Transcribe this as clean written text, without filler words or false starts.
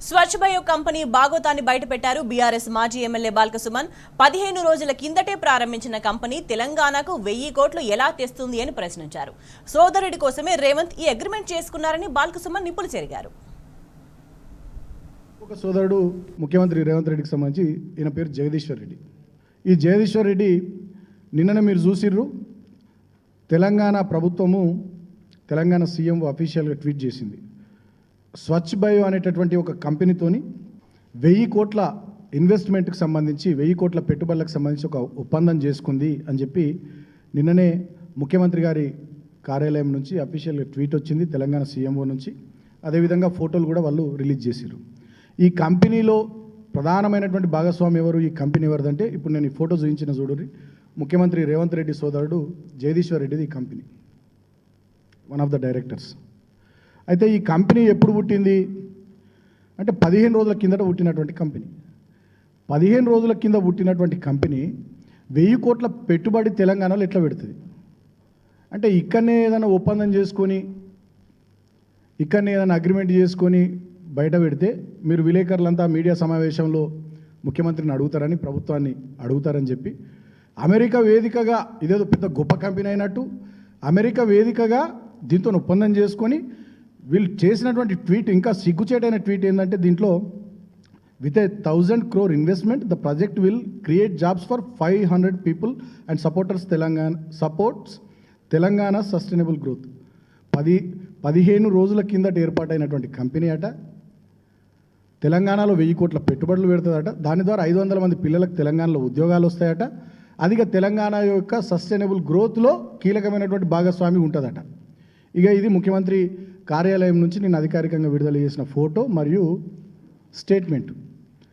స్వచ్ఛ bio company బాగోతాన్ని బయటపెట్టారు BRS మాజీ MLA Balka Suman. 15 రోజుల కిందటే ప్రారంభించిన కంపెనీ తెలంగాణకు 1000 కోట్లు ఎలా తెస్తుంది అని ప్రశ్నించారు. సోదరుడి కోసమే రేవంత్ ఈ అగ్రిమెంట్ చేసుకున్నారని బాల్కసుమన్ నిప్పులు చెరిగారు. ఒక సోదరుడు ముఖ్యమంత్రి రేవంత్ రెడ్డికి సంబంధించి ఈయన పేరు జగదీశ్వర్ రెడ్డి. ఈ జగదీశ్వర్ రెడ్డి నిన్ననే మీరు చూసిర్రు, తెలంగాణ ప్రభుత్వము తెలంగాణ సీఎం అఫీషియల్గా ట్వీట్ చేసింది. స్వచ్ఛ బయో అనేటటువంటి ఒక కంపెనీతోని 1000 కోట్ల ఇన్వెస్ట్మెంట్కి సంబంధించి 1000 కోట్ల పెట్టుబడులకు సంబంధించి ఒక ఒప్పందం చేసుకుంది అని చెప్పి నిన్ననే ముఖ్యమంత్రి గారి కార్యాలయం నుంచి అఫీషియల్ ట్వీట్ వచ్చింది తెలంగాణ సీఎంఓ నుంచి. అదేవిధంగా ఫోటోలు కూడా వాళ్ళు రిలీజ్ చేశారు. ఈ కంపెనీలో ప్రధానమైనటువంటి భాగస్వామి ఎవరు, ఈ కంపెనీ ఎవరిదంటే ఇప్పుడు నేను ఈ ఫోటో చూపించిన చూడండి, ముఖ్యమంత్రి రేవంత్ రెడ్డి సోదరుడు జగదీశ్వర్ రెడ్డిది ఈ company, one of the directors. అయితే ఈ కంపెనీ ఎప్పుడు పుట్టింది అంటే 15 రోజుల కిందట పుట్టినటువంటి కంపెనీ. 15 రోజుల కింద పుట్టినటువంటి కంపెనీ 1000 కోట్ల పెట్టుబడి తెలంగాణలో ఎట్లా పెడుతుంది అంటే ఇక్కడనే ఏదైనా ఒప్పందం చేసుకొని ఇక్కడనే ఏదైనా అగ్రిమెంట్ చేసుకొని బయట పెడితే మీరు విలేకరులంతా మీడియా సమావేశంలో ముఖ్యమంత్రిని అడుగుతారని, ప్రభుత్వాన్ని అడుగుతారని చెప్పి అమెరికా వేదికగా ఇదేదో పెద్ద గొప్ప కంపెనీ అయినట్టు అమెరికా వేదికగా దీంతో ఒప్పందం చేసుకొని వీళ్ళు చేసినటువంటి ట్వీట్ ఇంకా సిగ్గుచేటైన ట్వీట్ ఏంటంటే దీంట్లో with 1000 crore investment the project will create jobs for 500 people and supports Telangana sustainable growth. 15 రోజుల కిందట ఏర్పాటైనటువంటి కంపెనీ అట. తెలంగాణలో 1000 కోట్ల పెట్టుబడులు పెడుతుందట. దాని ద్వారా 500 మంది పిల్లలకు తెలంగాణలో ఉద్యోగాలు వస్తాయట. అదిగా తెలంగాణ యొక్క సస్టైనబుల్ గ్రోత్లో కీలకమైనటువంటి భాగస్వామి ఉంటుందట. ఇక ఇది ముఖ్యమంత్రి కార్యాలయం నుంచి నేను అధికారికంగా విడుదల చేసిన ఫోటో మరియు స్టేట్మెంట్.